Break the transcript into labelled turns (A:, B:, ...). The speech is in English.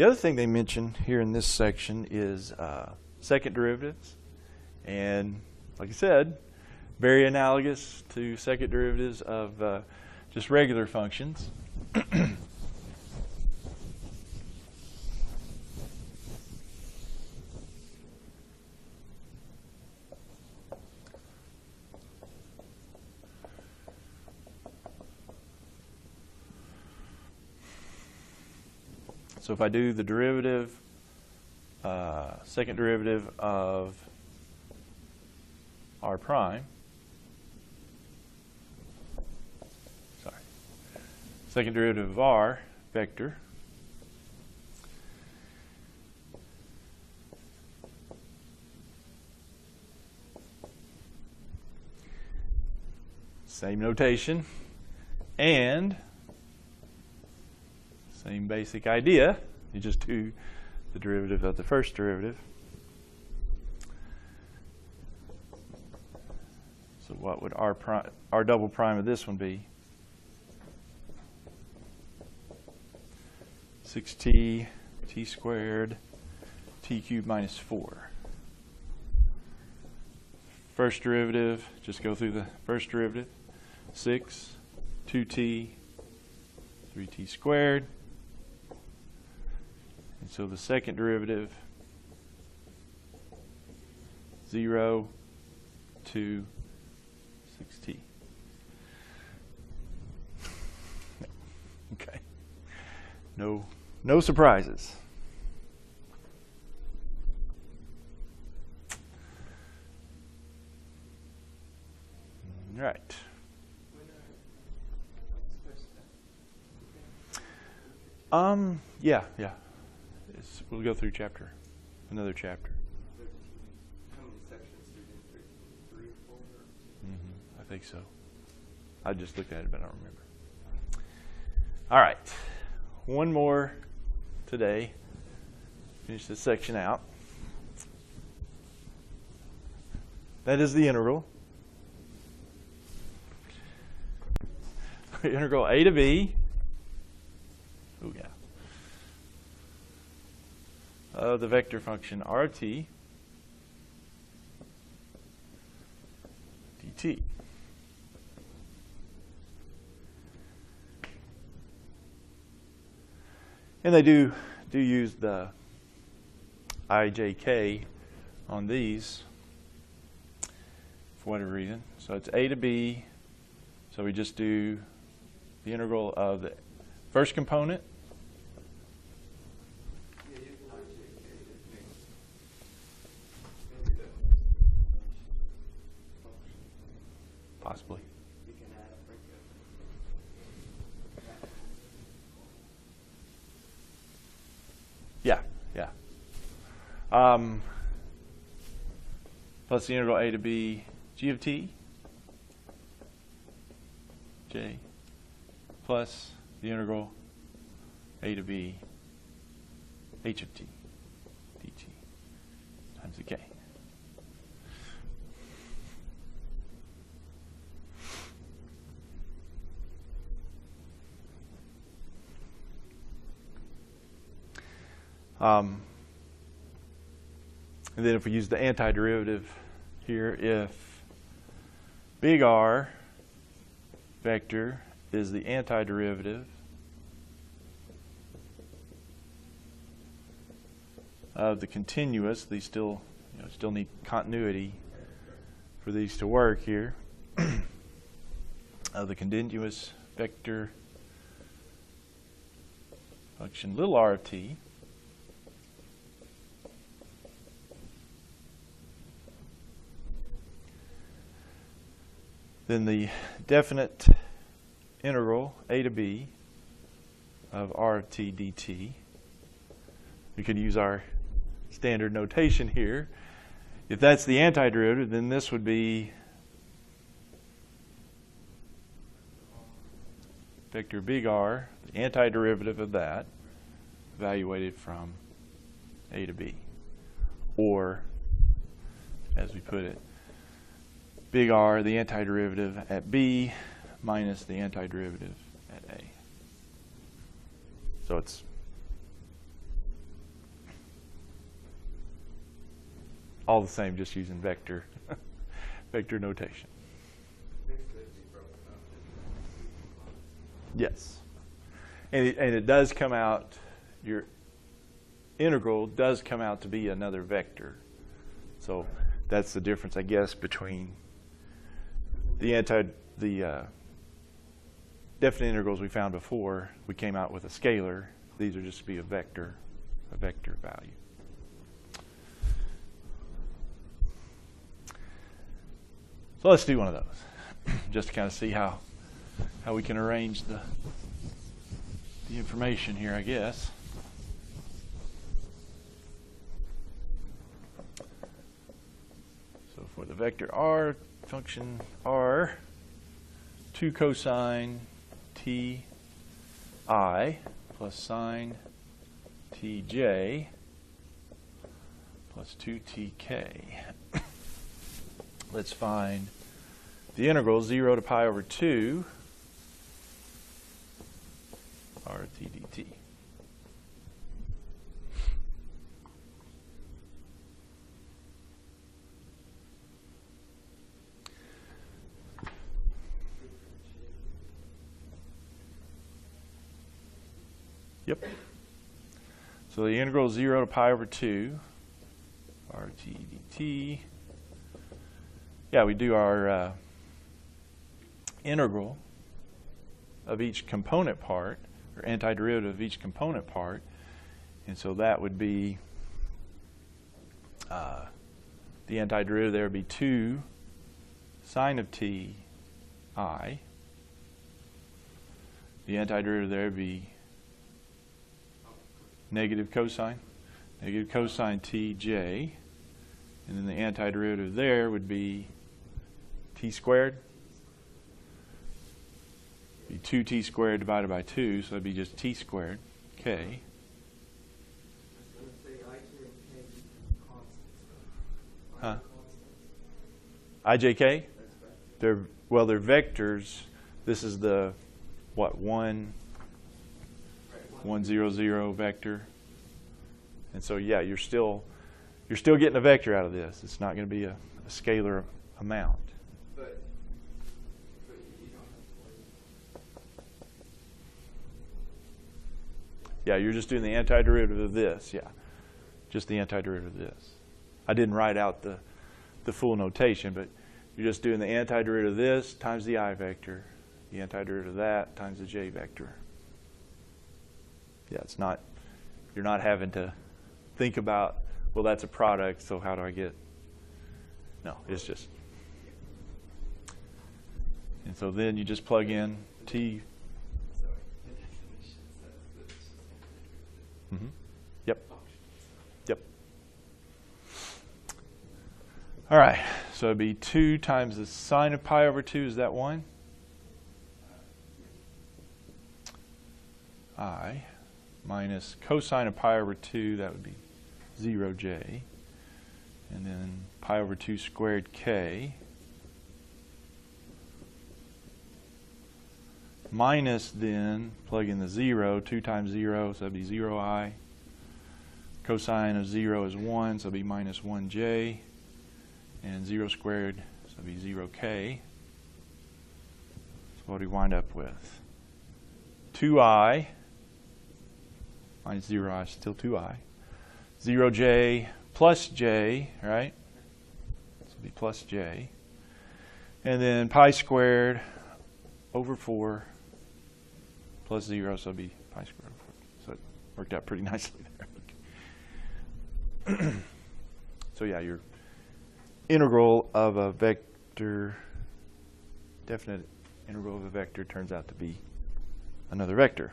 A: The other thing they mention here in this section is second derivatives. And like I said, very analogous to second derivatives of just regular functions. So if I do the derivative, second derivative of r prime, second derivative of r vector, same notation and same basic idea. You just do the derivative of the first derivative. So what would r double prime of this one be? 6t, t squared, t cubed minus 4. First derivative, just go through the first derivative. 6, 2t, 3t squared. And so the second derivative, 0, 2, 6t. Okay. No surprises. All right. Yeah. We'll go through another chapter.
B: How many sections do you do? 3 or 4?
A: I think so. I just looked at it, but I don't remember. All right. One more today. Finish this section out. That is the integral. Integral a to b. Oh, yeah. Of the vector function RT dt. And they do use the IJK on these for whatever reason. So it's a to b. So we just do the integral of the first component. Possibly.
B: You can add a breakup.
A: Yeah. Plus the integral a to b g of t, j, plus the integral a to b h of t, dt, times the k. And then if we use the antiderivative here, if big R vector is the antiderivative of the continuous, these still need continuity for these to work here, of the continuous vector function little r of t, then the definite integral a to b of r of t dt. We could use our standard notation here. If that's the antiderivative, then this would be vector big R, the antiderivative of that, evaluated from a to b. Or, as we put it, big R, the antiderivative at b, minus the antiderivative at a. So it's all the same, just using vector vector notation.
B: Basically, it'd be broken up into two components.
A: Yes. And it does come out, your integral does come out to be another vector. So that's the difference, I guess, between the definite integrals we found before. We came out with a scalar. These are just to be a vector value. So let's do one of those, just to kind of see how we can arrange the information here, I guess. So for the vector r, function r, 2 cosine t I plus sine tj plus 2tk. Let's find the integral 0 to pi over 2 RT dt. Yep. So the integral is 0 to pi over 2 RT dt. Yeah, we do our integral of each component part, or antiderivative of each component part, and so that would be the antiderivative there would be 2 sine of t I. The antiderivative there would be negative cosine t j, and then the antiderivative there would be t squared. Be 2t squared divided by 2, so that'd be just t squared k.
B: I was going to say I, J, and K constants.
A: Huh?
B: Constants.
A: IJK?
B: That's right.
A: They're vectors. This is the what, 1 0 0 vector. And so yeah, you're still getting a vector out of this. It's not going to be a scalar amount.
B: But you don't have to
A: Yeah, you're just doing the antiderivative of this. Yeah, just the antiderivative of this. I didn't write out the full notation, but you're just doing the antiderivative of this times the I vector, the antiderivative of that times the J vector. Yeah, it's not, you're not having to think about, well, that's a product, so how do I get, no, it's just, and so then you just plug in t.
B: Sorry, the definition says that it's just antiderivative.
A: Mm-hmm. Yep.
B: Function.
A: Yep. All right, so it'd be 2 times the sine of pi over 2, is that 1? I minus cosine of pi over 2, that would be 0j, and then pi over 2 squared k, minus then, plug in the 0, 2 times 0, so that'd be 0i. Cosine of 0 is 1, so it'd be minus 1j, and 0 squared, so it'd be 0k. So what do we wind up with? 2i minus 0i, still 2i. 0j plus j, right? So it'll be plus j. And then pi squared over 4 plus 0, so it'll be pi squared over 4. So it worked out pretty nicely there. So yeah, your integral of a vector, definite integral of a vector turns out to be another vector.